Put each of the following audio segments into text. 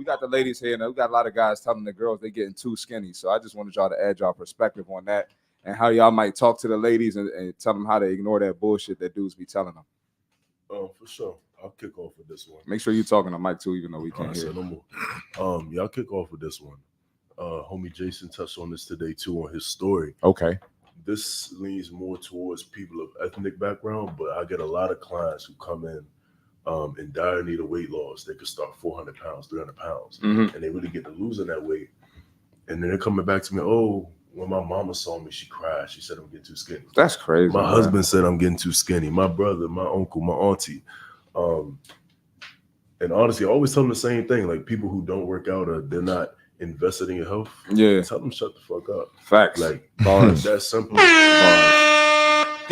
We got the ladies here, and we got a lot of guys telling the girls they getting too skinny. So I just wanted y'all to add y'all perspective on that and how y'all might talk to the ladies and tell them how to ignore that bullshit that dudes be telling them. For sure. I'll kick off with this one. Make sure you're talking to Mike too, even though we can't hear. No more. Y'all kick off with this one. Homie Jason touched on this today too on his story. Okay. This leans more towards people of ethnic background, but I get a lot of clients who come in in dire need of weight loss. They could start 400 pounds, 300 pounds, and they really get to losing that weight. And then they're coming back to me, oh, when my mama saw me, she cried. She said, I'm getting too skinny. That's crazy. My husband said I'm getting too skinny. My brother, my uncle, my auntie. And honestly, I always tell them the same thing. Like, people who don't work out, they're not invested in your health. Yeah. Tell them shut the fuck up. Facts. Like, bars. That's simple.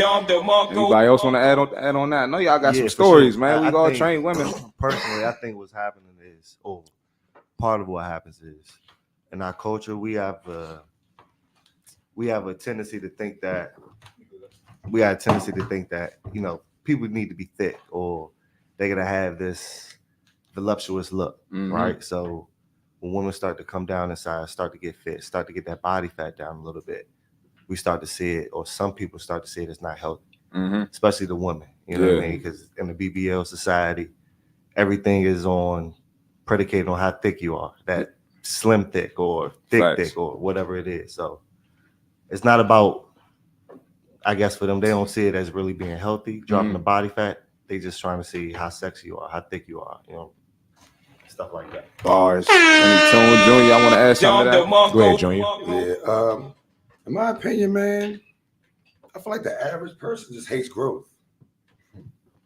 Anybody else want to add on that? I know y'all got some stories, sure. man. We all train women. Personally, I think what's happening is, part of what happens is, in our culture, we have a tendency to think that you know, people need to be thick or they're gonna have this voluptuous look, right? So when women start to come down in size, start to get fit, start to get that body fat down a little bit, we start to see it, or some people start to see it as not healthy, especially the women. You know what I mean? Because in the BBL society, everything is predicated on how thick you are, that slim thick or thick or whatever it is. So it's not about, I guess for them, they don't see it as really being healthy, dropping the body fat. They just trying to see how sexy you are, how thick you are, you know, stuff like that. Bars. Junior, I want to add something to that. Go ahead, Junior. Yeah. In my opinion, man, I feel like the average person just hates growth.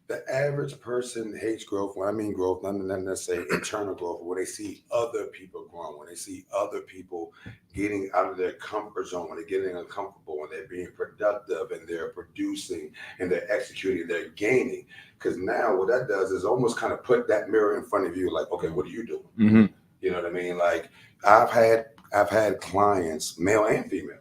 The average person hates growth. When I mean growth, not necessarily internal growth, when they see other people growing, when they see other people getting out of their comfort zone, when they're getting uncomfortable, when they're being productive and they're producing and they're executing, they're gaining. Because now what that does is almost kind of put that mirror in front of you, like, okay, what are you doing? You know what I mean? Like, I've had clients, male and female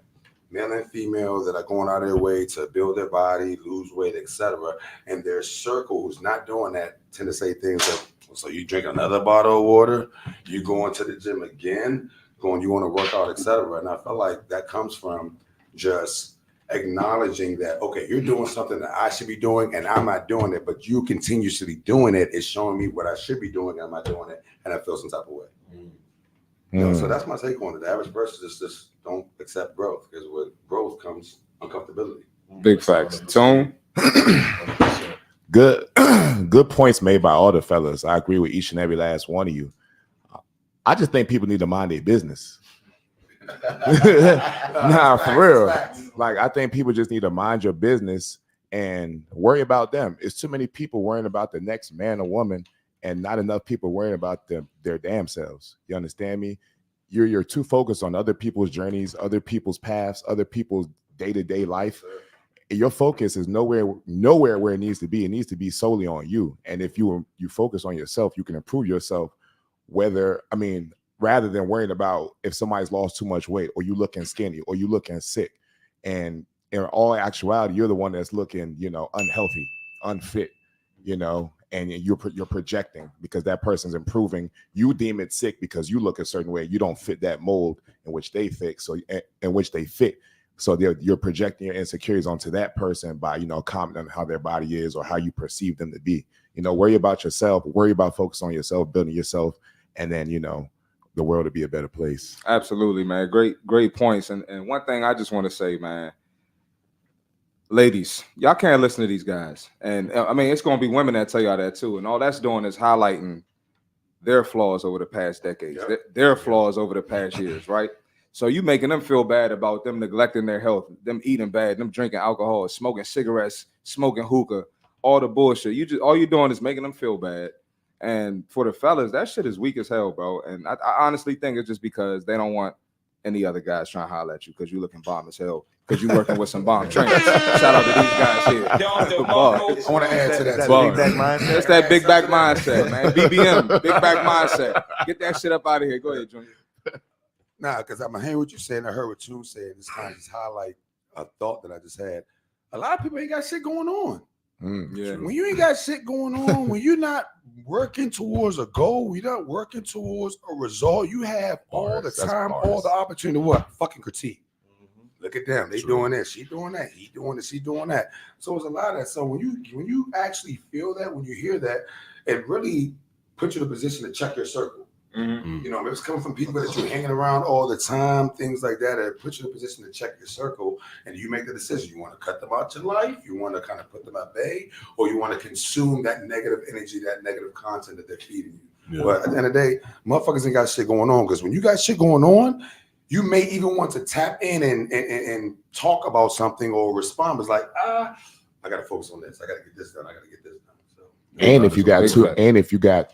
that are going out of their way to build their body, lose weight, etc. And their circle who's not doing that tend to say things like, so you drink another bottle of water, you going to the gym again, you want to work out, etc. And I feel like that comes from just acknowledging that, okay, you're doing something that I should be doing and I'm not doing it, but you continuously doing it is showing me what I should be doing and I'm not doing it, and I feel some type of way. You know, so that's my take on it. The average person just don't accept growth, because with growth comes uncomfortability. Big facts. Tone. Good points made by all the fellas. I agree with each and every last one of you. I just think people need to mind their business. Nah, for real. Like, I think people just need to mind your business and worry about them. It's too many people worrying about the next man or woman and not enough people worrying about their damn selves. You understand me? You're too focused on other people's journeys, other people's paths, other people's day-to-day life. Your focus is nowhere where it needs to be. It needs to be solely on you. And if you focus on yourself, you can improve yourself. Rather than worrying about if somebody's lost too much weight, or you looking skinny, or you looking sick. And in all actuality, you're the one that's looking, unhealthy, unfit, and you're projecting because that person's improving. You deem it sick because you look a certain way. You don't fit that mold in which they fit. So you're projecting your insecurities onto that person by, commenting on how their body is or how you perceive them to be. Worry about yourself, worry about focus on yourself, building yourself, and then, the world to be a better place. Absolutely, man. Great points. And one thing I just want to say, man, ladies, y'all can't listen to these guys. And I mean, it's going to be women that tell y'all that too. And all that's doing is highlighting their flaws over the past decades, their flaws over the past years, right? So you making them feel bad about them neglecting their health, them eating bad, them drinking alcohol, smoking cigarettes, smoking hookah, all the bullshit. All you're doing is making them feel bad. And for the fellas, that shit is weak as hell, bro. And I honestly think it's just because they don't want any other guys trying to holler at you because you looking bomb as hell, because you're working with some bomb trainers. Shout out to these guys here. I want to add to that. That's that big back mindset, man. BBM, big back mindset. Get that shit up out of here. Go ahead, Junior. Nah, because I'm hearing what you're saying. I heard what you said. This kind of just highlight a thought that I just had. A lot of people ain't got shit going on. Yeah. When you ain't got shit going on, when you're not working towards a goal, you're not working towards a result, you have all the Bars. That's time, all bars. the opportunity to what? Fucking critique. Mm-hmm. Look at them. They True. doing this. She doing that. He doing this. She doing that. So it's a lot of that. So when you actually feel that, when you hear that, it really puts you in a position to check your circle. Mhm. You know, if it's coming from people that you're hanging around all the time, things like that, it puts you in a position to check your circle, and you make the decision. You want to cut them out your life, you want to kind of put them at bay, or you want to consume that negative energy, that negative content that they're feeding you. Yeah. But at the end of the day, motherfuckers ain't got shit going on, because when you got shit going on, you may even want to tap in and talk about something or respond. It's like, I gotta focus on this. I gotta get this done. I gotta get this done. So, And if you got Big two, fact. and if you got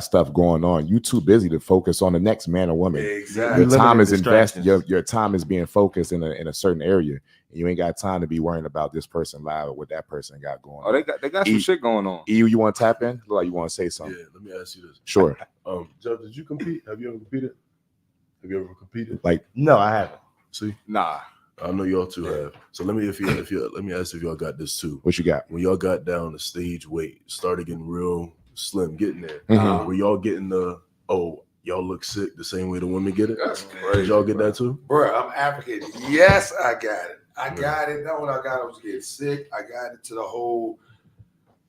stuff going on, you too busy to focus on the next man or woman. exactly. Your time is Limited invested. distractions. Your time is being focused in a certain area. And you ain't got time to be worrying about this person live or what that person got going Oh, on. they got some E- shit going on. EU, you want to tap in? Look like you want to say Yeah, something. let me ask you this. Sure. Jeff, did you compete? Have you ever competed? Have you ever competed? No, I haven't. See, Nah. I know y'all two have. So let me ask if y'all got this too. What you got? When y'all got down to stage weight, started getting real slim, getting there. Mhm. Were y'all getting y'all look sick the same way the women get it? That's Did crazy. y'all get that too? Bro, I'm African. Yes, I got it. I got it. Not what I got. I was getting sick. I got it to the whole,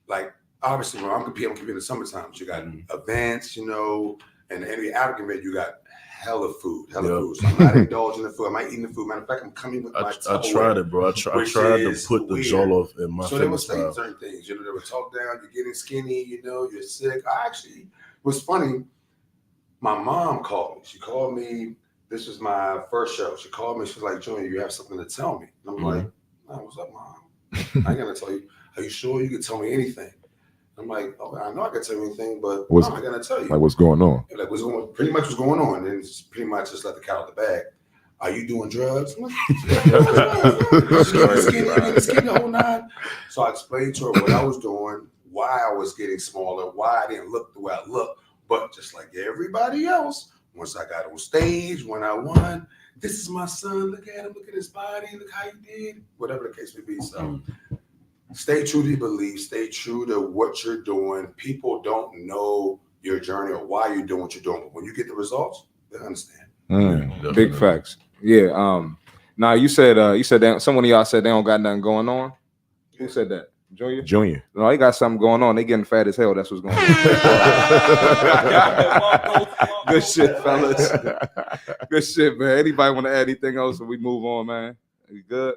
like, obviously when I'm competing in the summertime. You got events, you know, and any African event, you got hella food. So I'm not indulging the food. I'm not eating the food. Matter of fact, I'm coming with my I Tupperware. tried it, bro. I tried which to is put the weird. jollof in my So they were fitness saying style. certain things. You know, they were talk down. You're getting skinny. You know, you're sick. I actually was funny. My mom called me. She called me. This was my first show. She called me. She was like, "Junior, you have something to tell me." And I'm like, "Oh, what's up, Mom? I ain't gonna tell you. Are you sure you can tell me anything?" I'm like, "Oh, I know I can tell you anything, but Mom, I gotta tell you." Like, what's going on? Like, pretty much what's going on. And it's pretty much just let the cat out of the bag. Are you doing drugs? I'm like, skinny the whole nine. So I explained to her what I was doing, why I was getting smaller, why I didn't look the way I look. But just like everybody else, once I got on stage, when I won, this is my son. Look at him. Look at his body. Look how he did. Whatever the case may be. So stay true to your beliefs. Stay true to what you're doing. People don't know your journey or why you're doing what you're doing. But when you get the results, they understand. Big facts. Yeah. Now you said that someone of y'all said they don't got nothing going on. Who said that? Junior. No, they got something going on. They getting fat as hell. That's what's going on. Good shit, fellas. Good shit, man. Anybody want to add anything else before we move on, man? You good?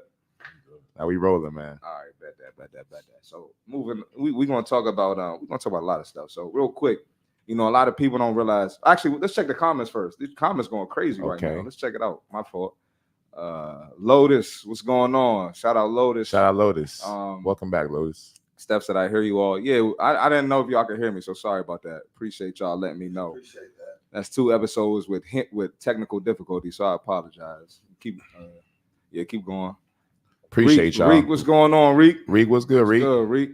Now we rolling, man. All right, bet that. So moving, we gonna talk about a lot of stuff. So real quick, you know, a lot of people don't realize. Actually, let's check the comments first. These comments going crazy right now. Let's check it out. My fault. Lotus, what's going on? Shout out Lotus. Welcome back, Lotus. Steph said, I hear you all. Yeah, I didn't know if y'all could hear me, so sorry about that. Appreciate y'all letting me know. Appreciate that. That's 2 episodes with technical difficulty, so I apologize. Keep going. Appreciate y'all. Reek, what's going on, Reek? Reek, what's good, Reek? Good, Reek.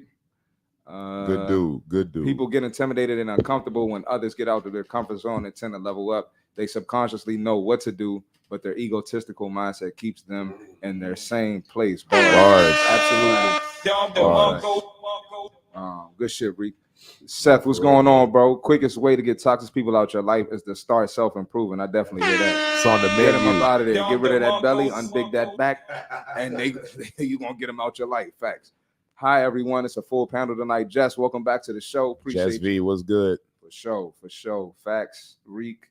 Good dude. People get intimidated and uncomfortable when others get out of their comfort zone and tend to level up. They subconsciously know what to do, but their egotistical mindset keeps them in their same place. Bars. Absolutely. Good shit, Reek. Seth, what's going on, bro? Quickest way to get toxic people out your life is to start self-improving. I definitely hear that. It's on the Get them menu. up out of there. Get rid of that belly, unbig that back, and you gonna get them out your life. Facts. Hi, everyone. It's a full panel tonight. Jess, welcome back to the show. Appreciate Jess V, what's good? For sure. Facts. Reek.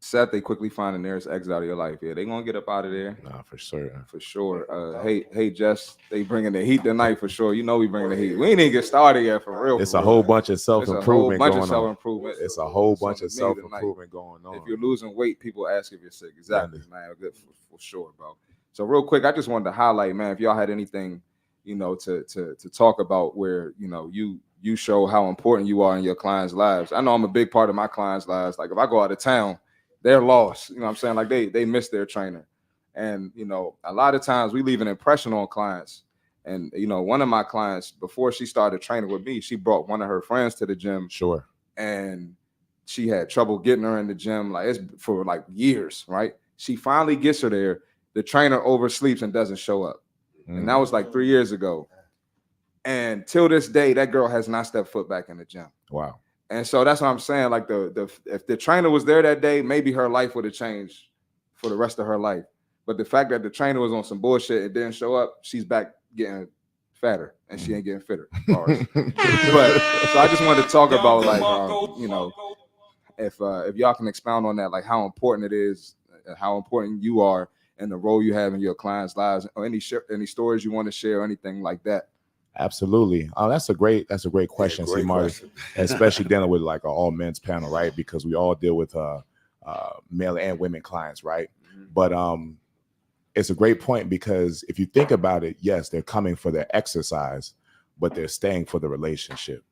Seth, they quickly find the nearest exit out of your life. Yeah, they gonna get up out of there. Nah, for sure. For sure. Hey, Jess, they bringing the heat tonight for sure. You know we bringing the heat. We ain't even get started yet for real. It's a whole bunch of self-improvement going on. It's a whole bunch of self-improvement going on. If you're losing weight, people ask if you're sick. Exactly, man. Good for sure, bro. So real quick, I just wanted to highlight, man, if y'all had anything, you know, to talk about where, you know, you show how important you are in your clients' lives. I know I'm a big part of my clients' lives. Like if I go out of town, they're lost. You know what I'm saying? Like they miss their trainer. And, you know, a lot of times we leave an impression on clients. And, you know, one of my clients, before she started training with me, she brought one of her friends to the gym. Sure. And she had trouble getting her in the gym, like it's for like years, right? She finally gets her there. The trainer oversleeps and doesn't show up. and that was like 3 years ago. And till this day, that girl has not stepped foot back in the gym. Wow. And so that's what I'm saying. Like if the trainer was there that day, maybe her life would have changed for the rest of her life. But the fact that the trainer was on some bullshit and didn't show up, she's back getting fatter and she ain't getting fitter. But so I just wanted to talk about like if y'all can expound on that, like how important it is, how important you are, and the role you have in your clients' lives, or any stories you want to share, or anything like that. Absolutely. That's a great question, great CMarty, question. especially dealing with like an all men's panel, right? Because we all deal with male and women clients, right? But it's a great point because if you think about it, yes, they're coming for their exercise, but they're staying for the relationship,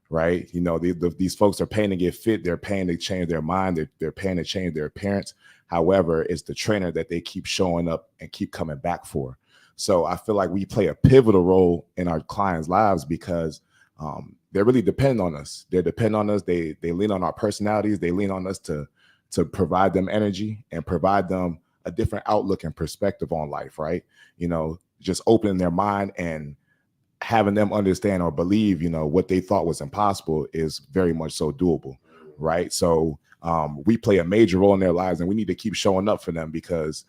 right? You know, these folks are paying to get fit. They're paying to change their mind. They're paying to change their appearance. However, it's the trainer that they keep showing up and keep coming back for. So I feel like we play a pivotal role in our clients' lives because they're really dependent on us. They're dependent on us. They lean on our personalities. They lean on us to provide them energy and provide them a different outlook and perspective on life, right? You know, just opening their mind and having them understand or believe, you know, what they thought was impossible is very much so doable, right? So we play a major role in their lives, and we need to keep showing up for them because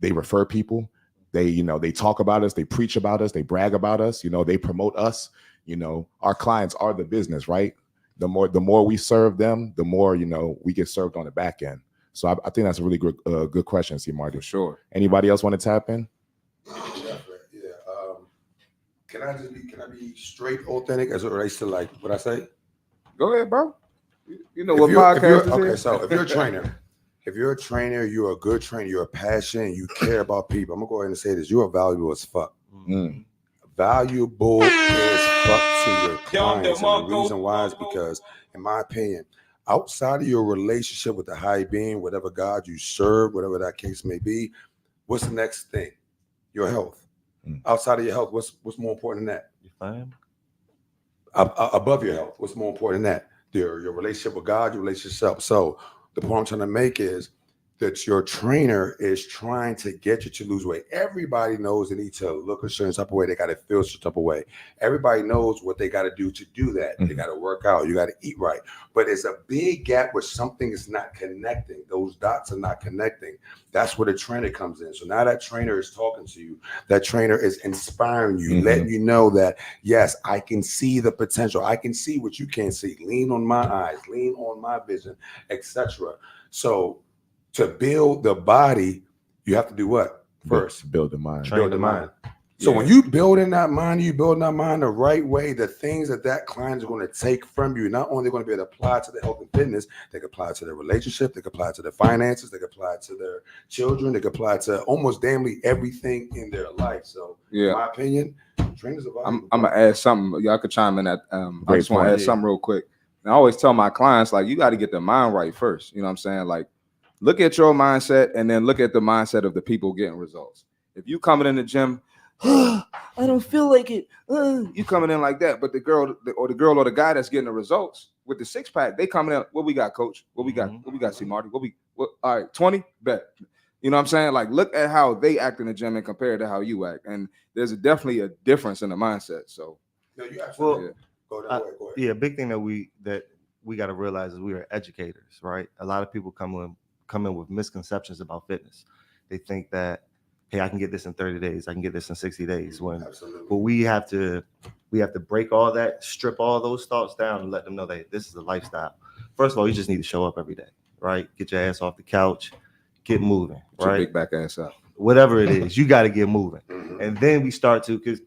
they refer people. They talk about us, they preach about us, they brag about us, they promote us. Our clients are the business, right? The more we serve them, the more, we get served on the back end. So I think that's a really good question, CMarty. For sure. Anybody else want to tap in? Yeah. Can I be straight authentic as it relates to like what I say? Go ahead, bro. You know If what you're- podcast okay, this is? so if you're a trainer, you're a good trainer, you're a passionate, you care about people. I'm gonna go ahead and say this: you are valuable as fuck. Valuable as fuck to your clients. And the reason why is because, in my opinion, outside of your relationship with the high being, whatever God you serve, whatever that case may be, what's the next thing? Your health. Outside of your health, what's more important than that? You fine? Above your health, what's more important than that? Your relationship with God, your relationship with yourself. So the point I'm trying to make is that your trainer is trying to get you to lose weight. Everybody knows they need to look a certain type of way. They got to feel a certain type of way. Everybody knows what they got to do that. They got to work out. You got to eat right. But it's a big gap where something is not connecting. Those dots are not connecting. That's where the trainer comes in. So now that trainer is talking to you. That trainer is inspiring you, letting you know that, yes, I can see the potential. I can see what you can't see. Lean on my eyes. Lean on my vision, etc. So to build the body, you have to do what? First, build the mind. Build the mind. So when you building that mind the right way, the things that client is going to take from you, not only going to be able to apply to the health and fitness, they can apply to their relationship, they can apply to their finances, they can apply to their children, they can apply to almost damnly everything in their life. So in my opinion, trainers are valuable. I'm gonna add something. Y'all could chime in at I just want to add something real quick. And I always tell my clients, like, you got to get the mind right first. You know what I'm saying? Like, look at your mindset and then look at the mindset of the people getting results. If you coming in the gym, I don't feel like it. You coming in like that, but the girl or the guy that's getting the results with the six pack, they coming in. What we got, coach? What we got? What we got, CMarty? What? All right, 20 bet. You know what I'm saying? Like, look at how they act in the gym and compare it to how you act, and there's definitely a difference in the mindset. So, no, you absolutely. Go ahead. Yeah, a big thing that we got to realize is we are educators, right? A lot of people come in with misconceptions about fitness. They think that, hey, I can get this in 30 days, I can get this in 60 days. But we have to break all that, strip all those thoughts down, and let them know that this is a lifestyle. First of all, you just need to show up every day, right? Get your ass off the couch, get moving, right? Your big back ass up. Whatever it is, you got to get moving, and then we start to, because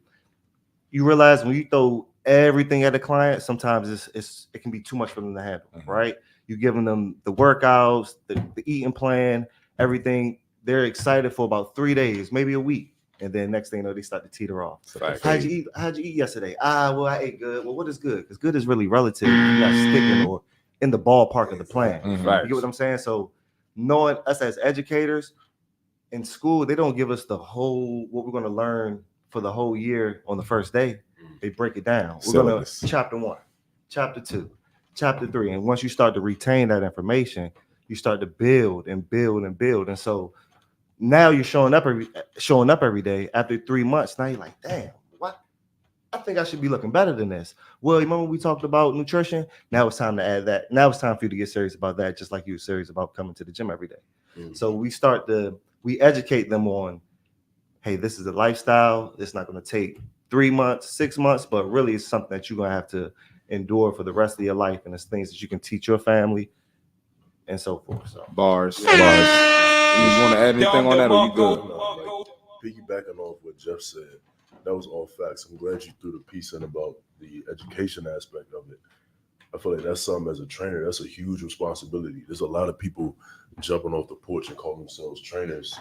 you realize when you throw everything at a client, sometimes it can be too much for them to handle, right? You're giving them the workouts, the eating plan, everything. They're excited for about 3 days, maybe a week. And then next thing you know, they start to teeter off. How'd you eat yesterday? Well, I ate good. Well, what is good? Because good is really relative. You're not sticking or in the ballpark of the plan. You get what I'm saying? So knowing us as educators in school, they don't give us the whole, what we're going to learn for the whole year on the first day. They break it down. We're going to chapter 1, chapter 2, chapter 3. And once you start to retain that information, you start to build and build and build. And so Now you're showing up every day. After 3 months, now you're like, damn, what? I think I should be looking better than this. Well, remember we talked about nutrition? Now it's time to add that. Now it's time for you to get serious about that, just like you were serious about coming to the gym every day. Mm-hmm. So we educate them on, hey, this is a lifestyle. It's not going to take 3 months, 6 months, but really it's something that you're going to have to endure for the rest of your life. And it's things that you can teach your family and so forth. So Bars. You want to add anything on that, or you good? No, like piggybacking off what Jeff said, that was all facts. I'm glad you threw the piece in about the education aspect of it. I feel like that's something as a trainer, that's a huge responsibility. There's a lot of people jumping off the porch and calling themselves trainers.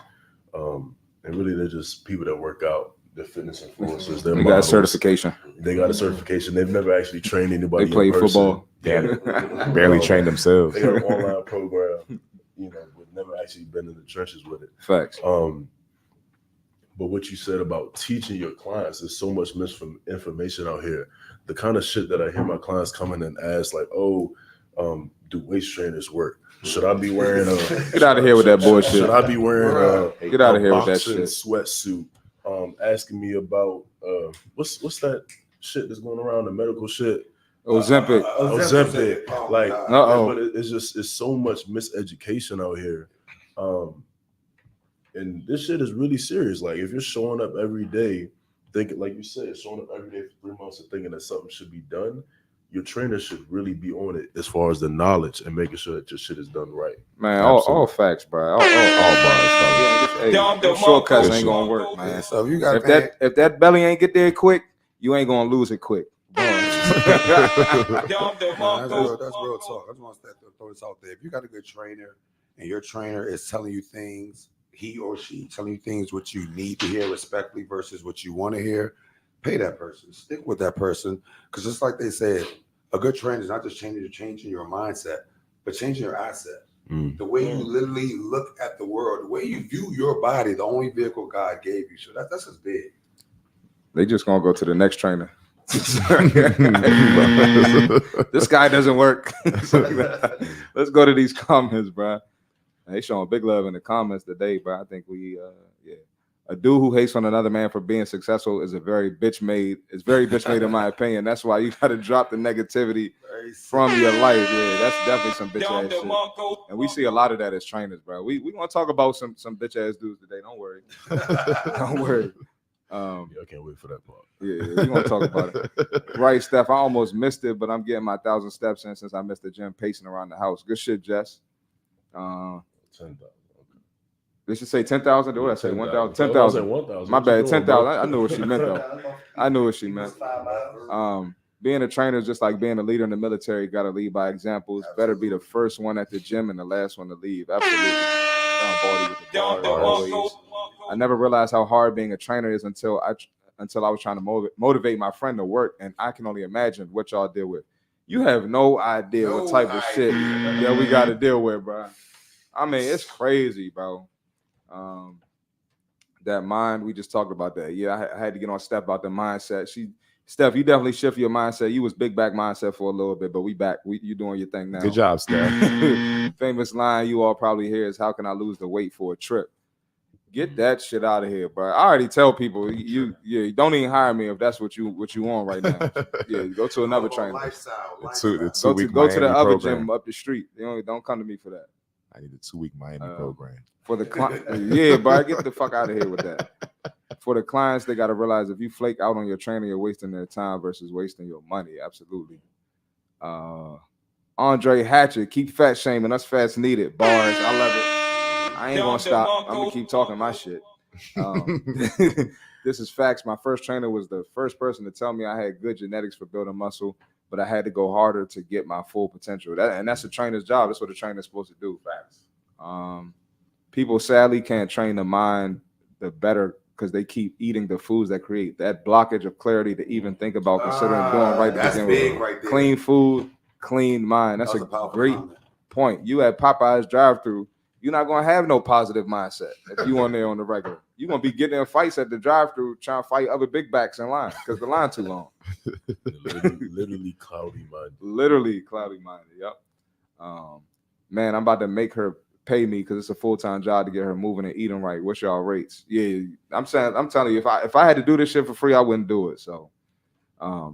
And really they're just people that work out, they're fitness influencers. They got a certification. They got a certification. They've never actually trained anybody. They play football. Yeah, barely train themselves. They got an online program, but never actually been in the trenches with it. Facts. But what you said about teaching your clients, there's so much misinformation out here. The kind of shit that I hear my clients coming and ask, like, do waist trainers work? Should I be wearing get out of here with that bullshit? Should I be wearing get out of here with that boxing shit? Sweatsuit? Asking me about what's that shit that's going around, the medical shit? Ozempic. Ozempic. Like, but it's so much miseducation out here. And this shit is really serious. Like, if you're showing up every day, thinking, like you said, showing up every day for 3 months and thinking that something should be done, your trainer should really be on it as far as the knowledge and making sure that your shit is done right. Man, all facts, bro. All bars. Hey, shortcuts ain't gonna work, man. So you got if that belly ain't get there quick, you ain't gonna lose it quick. That's real talk. I just want to throw this out there. If you got a good trainer and your trainer is telling you things, he or she telling you things what you need to hear respectfully versus what you want to hear, pay that person. Stick with that person. Because just like they said, a good trainer is not just changing your mindset, but changing your asset. The way you literally look at the world, the way you view your body, the only vehicle God gave you. So that's just big. They just gonna go to the next trainer. This guy doesn't work. Let's go to these comments, bro. They showing big love in the comments today, bro. I think a dude who hates on another man for being successful is very bitch made in my opinion. That's why you got to drop the negativity from your life. Yeah, that's definitely some bitch ass shit. And we see a lot of that as trainers, bro. We gonna talk about some bitch ass dudes today. Don't worry. Don't worry. I can't wait for that part. Yeah, we're gonna talk about it. Right, Steph. I almost missed it, but I'm getting my 1,000 steps in since I missed the gym pacing around the house. Good shit, Jess. 10,000. They should say 10,000. What did I say? 1,000. 10,000. 1,000. My bad. 10,000. I knew what she meant though. I knew what she meant. Being a trainer is just like being a leader in the military. You got to lead by examples. Better be the first one at the gym and the last one to leave. Absolutely. Always. I never realized how hard being a trainer is until I was trying to motivate my friend to work, and I can only imagine what y'all deal with. You have no idea what type of shit that we got to deal with, bro. I mean, it's crazy, bro. That mind, we just talked about that. Yeah, I had to get on Steph about the mindset. Steph, you definitely shift your mindset. You was big back mindset for a little bit, but we back. You doing your thing now. Good job, Steph. Famous line you all probably hear is, "How can I lose the weight for a trip?" Get that shit out of here, bro. I already tell people you don't even hire me if that's what you on right now. Yeah, go to another trainer. Lifestyle. Go to the other gym up the street. Don't come to me for that. I need a 2-week Miami program. For the client, yeah, bro, get the fuck out of here with that. For the clients, they got to realize if you flake out on your trainer, you're wasting their time versus wasting your money. Absolutely. Andre Hatchett, keep fat shaming. Us fats needed. Bars. I love it. I ain't gonna stop. I'm gonna keep talking my shit. This is facts. My first trainer was the first person to tell me I had good genetics for building muscle, but I had to go harder to get my full potential. And that's a trainer's job. That's what a trainer's supposed to do. Facts. People sadly can't train the mind the better because they keep eating the foods that create that blockage of clarity to even think about considering doing right to begin with. Right there. Clean food, clean mind. That's a great point. You at Popeye's drive-thru, you're not gonna have no positive mindset if you on there on the regular. You're gonna be getting in fights at the drive-thru trying to fight other big backs in line because the line too long. Literally cloudy minded. Literally cloudy minded. Yep. Man, I'm about to make her pay me because it's a full-time job to get her moving and eating right. What's y'all rates? Yeah, I'm telling you, if I had to do this shit for free, I wouldn't do it. So,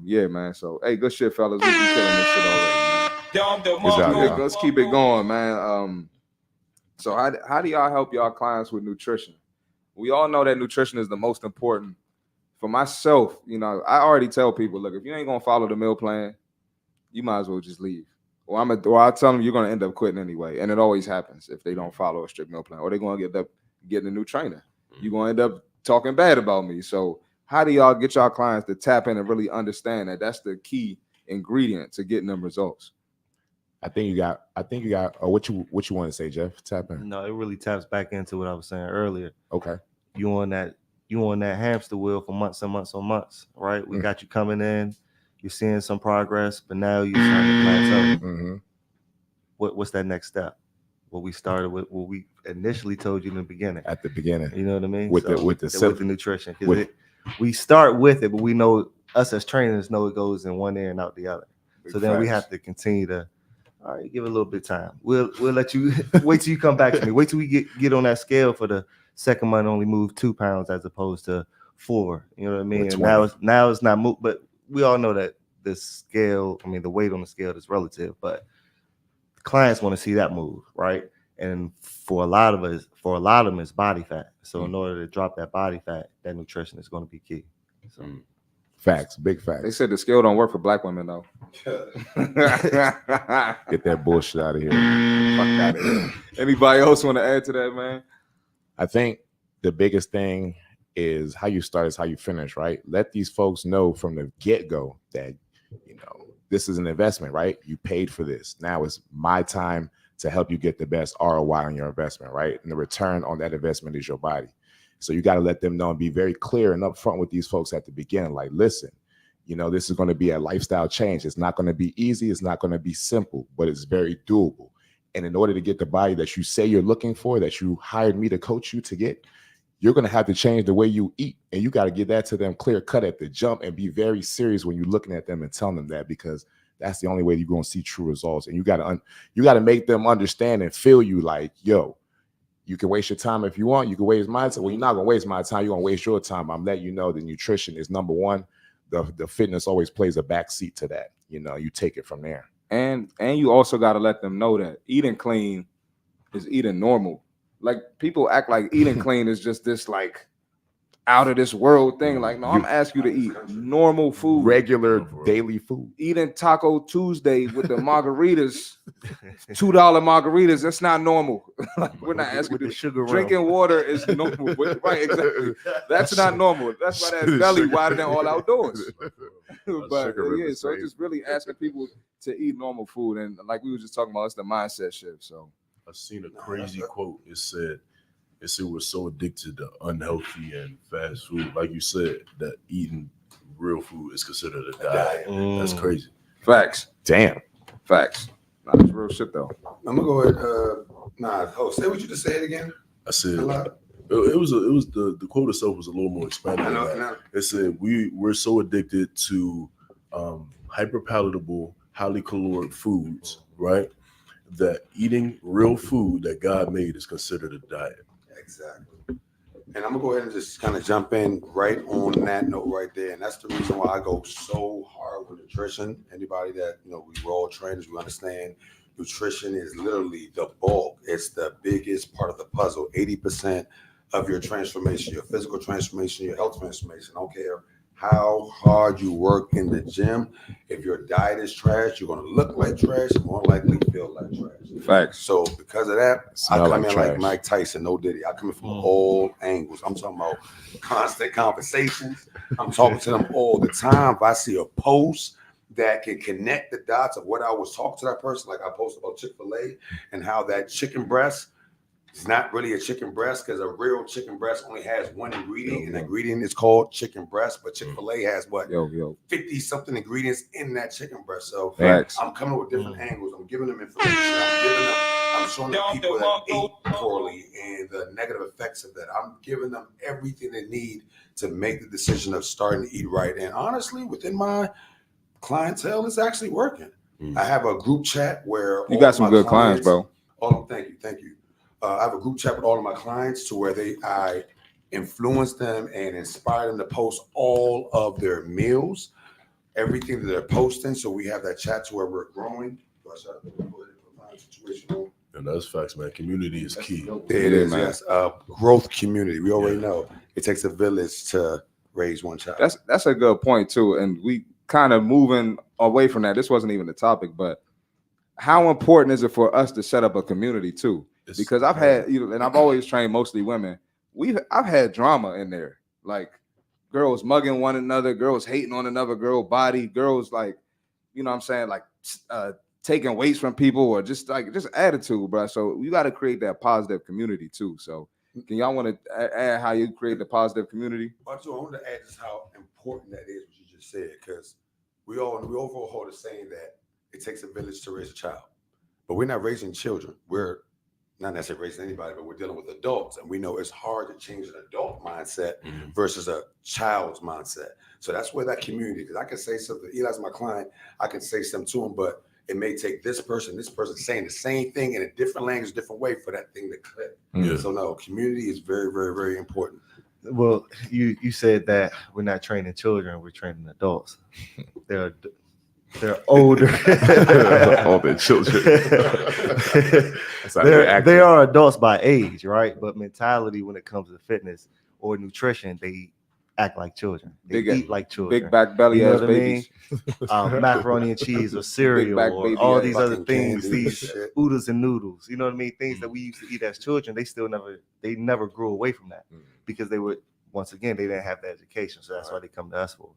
yeah, man. So, hey, good shit, fellas. We killing this shit already, man. Good job, y'all. Let's keep it going, man. So how do y'all help y'all clients with nutrition? We all know that nutrition is the most important. For myself, you know, I already tell people, look, if you ain't gonna follow the meal plan, you might as well just leave. Or I'll tell them you're gonna end up quitting anyway. And it always happens if they don't follow a strict meal plan, or they're gonna end up getting a new trainer. You're gonna end up talking bad about me. So how do y'all get y'all clients to tap in and really understand that that's the key ingredient to getting them results? I think you got what you want to say, Jeff? Tap in. No, it really taps back into what I was saying earlier. Okay. You on that hamster wheel for months and months and months, right? We got you coming in, you're seeing some progress, but now you're starting to plateau. Mm-hmm. What's that next step? What we started with, what we initially told you in the beginning. At the beginning. You know what I mean? With the nutrition. Because we start with it, but we know us as trainers know it goes in one ear and out the other. So then we have to continue to, all right, give it a little bit of time. We'll let you wait till you come back to me. Wait till we get on that scale for the second month, only move 2 pounds as opposed to 4. You know what I mean? And now it's not moved, but we all know that the scale, I mean, the weight on the scale is relative, but clients want to see that move, right? And for a lot of them, it's body fat. So in order to drop that body fat, that nutrition is going to be key. So. Facts, big facts. They said the scale don't work for black women though. Get that bullshit out of here. Fuck out of here. Anybody else want to add to that, man? I think the biggest thing is how you start is how you finish, right? Let these folks know from the get-go that, you know, this is an investment, right? You paid for this. Now it's my time to help you get the best ROI on your investment, right? And the return on that investment is your body. So you got to let them know and be very clear and upfront with these folks at the beginning. Like, listen, you know, this is going to be a lifestyle change. It's not going to be easy. It's not going to be simple, but it's very doable. And in order to get the body that you say you're looking for, that you hired me to coach you to get, you're going to have to change the way you eat. And you got to get that to them clear cut at the jump and be very serious when you're looking at them and telling them that, because that's the only way you're going to see true results. And you got to make them understand and feel you like, yo, you can waste your time if you want. You can waste my time. Well, you're not going to waste my time. You're going to waste your time. I'm letting you know the nutrition is number one. The fitness always plays a backseat to that. You know, you take it from there. And you also got to let them know that eating clean is eating normal. Like, people act like eating clean is just this like out of this world thing. Like, no, I'm asking you to eat normal food, regular daily food. Eating Taco Tuesday with the margaritas, $2 margaritas. That's not normal. Like, we're not asking you to sugar. Drinking water is normal, right? Exactly. That's not normal. That's why that belly wider than all outdoors. But yeah, so it's just really asking people to eat normal food, and like we were just talking about, it's the mindset shift. So I seen a crazy quote. It said we're so addicted to unhealthy and fast food, like you said, that eating real food is considered a diet. That's crazy. Facts. Damn. Facts. Nah, that's real shit though. I'm gonna go ahead. Say what you just said again. I said it was the quote itself was a little more expanded. I know. It said we're so addicted to hyper palatable, highly caloric foods, right? That eating real food that God made is considered a diet. Exactly. And I'm gonna go ahead and just kind of jump in right on that note right there. And that's the reason why I go so hard with nutrition. Anybody that, you know, we're all trainers, we understand nutrition is literally the bulk. It's the biggest part of the puzzle. 80% of your transformation, your physical transformation, your health transformation. I don't care how hard you work in the gym. If your diet is trash, you're going to look like trash and more likely feel like trash. Facts. So because of that, I come in trash. like Mike Tyson, no Diddy. I come in from all angles. I'm talking about constant conversations. I'm talking to them all the time. If I see a post that can connect the dots of what I was talking to that person, like I posted about Chick-fil-A and how that chicken breast, it's not really a chicken breast because a real chicken breast only has one ingredient, and the ingredient is called chicken breast. But Chick-fil-A has what? 50 something ingredients in that chicken breast. So Facts. I'm coming with different angles. I'm giving them information. I'm showing them people that ate poorly and the negative effects of that. I'm giving them everything they need to make the decision of starting to eat right. And honestly, within my clientele, it's actually working. I have a group chat where you got some good clients, bro. Oh, thank you. I have a group chat with all of my clients to where I influence them and inspire them to post all of their meals, everything that they're posting. So we have that chat to where we're growing. And that's facts, man. Community is key. It is, yes. Growth community. We already know it takes a village to raise one child. That's a good point too. And we kind of moving away from that. This wasn't even the topic, but how important is it for us to set up a community too? Because I've had, and I've always trained mostly women. I've had drama in there, like girls mugging one another, girls hating on another girl body, girls like, you know what I'm saying, like taking weights from people or just attitude, bro. So you got to create that positive community too. So can y'all want to add how you create the positive community? Also, I want to add just how important that is, what you just said, because we overall hold the saying that it takes a village to raise a child, but we're not raising children. We're not necessarily raising anybody, but we're dealing with adults, and we know it's hard to change an adult mindset versus a child's mindset. So that's where that community, because I can say something, Eli's my client, I can say something to him, but it may take this person saying the same thing in a different language, different way for that thing to click. So no, community is very, very, very important. Well, you said that we're not training children, we're training adults. They're older. Older children. They are adults by age, right? But mentality when it comes to fitness or nutrition, they act like children. They eat like children. Big back belly ass babies. Macaroni and cheese or cereal or all these other things, these oodles and noodles. You know what I mean? Things that we used to eat as children, they never grew away from that because they didn't have the education. So that's why they come to us for.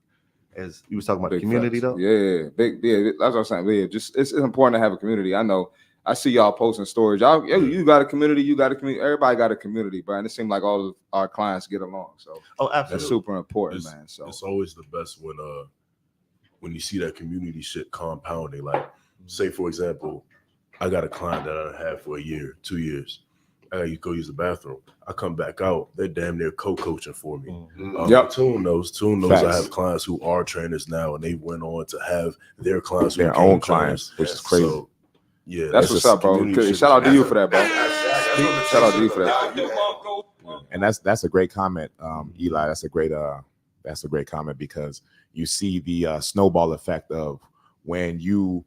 As you was talking about the community though? Yeah. That's what I'm saying. Yeah, just it's important to have a community. I know I see y'all posting stories. Y'all, you got a community, everybody got a community, bro. And it seems like all of our clients get along. So absolutely. That's super important, man. So it's always the best when you see that community shit compounding. Like, say for example, I got a client that I had for a year, 2 years. I gotta go use the bathroom. I come back out, they're damn near co-coaching for me. Tune knows I have clients who are trainers now, and they went on to have their clients, their own clients, which is crazy. So, yeah, that's what's up, bro. Shout out to you for that, bro. Shout out to you for that. And that's a great comment, Eli. That's a great comment because you see the snowball effect of when you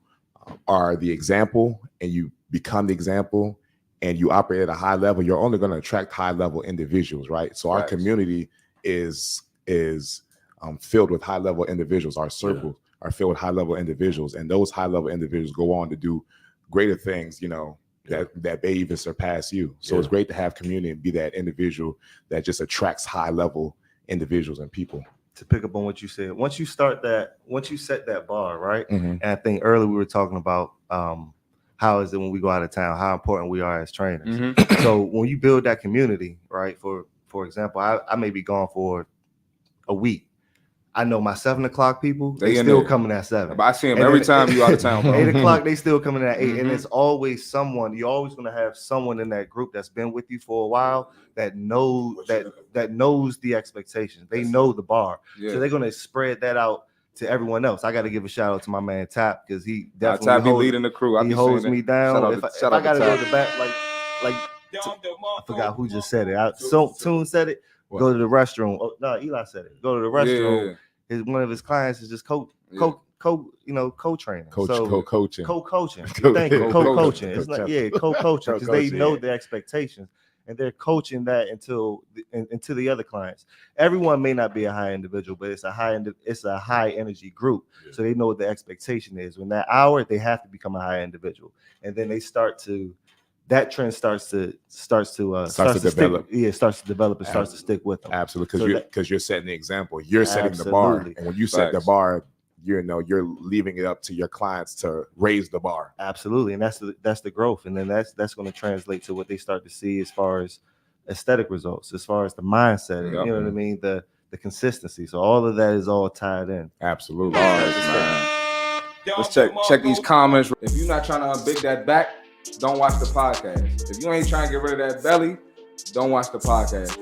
are the example and you become the example. And you operate at a high level, you're only going to attract high level individuals, right? So our community is filled with high level individuals. Our circles are filled with high level individuals, and those high level individuals go on to do greater things, that may even surpass you. So it's great to have community and be that individual that just attracts high level individuals and people. To pick up on what you said, once you set that bar, right? And I think earlier we were talking about how is it when we go out of town, how important we are as trainers. So when you build that community, right? For example, I may be gone for a week. I know my 7 o'clock people, they still coming at 7. But I see them every time you out of town, bro. 8 o'clock, they still coming at 8. And it's always someone, you're always going to have someone in that group that's been with you for a while that knows the expectations. They know the bar. So they're going to spread that out to everyone else. I got to give a shout out to my man Tap because he definitely leading the crew. He holds me down. If I got to go to the back, like I forgot who just said it. Tune said it. What? Go to the restroom. Oh, no, Eli said it. Go to the restroom. One of his clients is just co-training. Co-coaching. Thank you. Co-coaching. It's like co-coaching because they know the expectations. And they're coaching that into the other clients. Everyone may not be a high individual, but it's a high energy group. So they know what the expectation is. When that hour, they have to become a high individual, and then they that trend starts to develop. It starts to develop and starts to stick with them. Absolutely, because you're setting the example. You're setting the bar, and when you set the bar, you're leaving it up to your clients to raise the bar. Absolutely, and that's the growth, and then that's going to translate to what they start to see as far as aesthetic results, as far as the mindset, you know what I mean, the consistency. So all of that is all tied in. Absolutely. Let's check these comments. If you're not trying to unbig that back, don't watch the podcast. If you ain't trying to get rid of that belly, don't watch the podcast.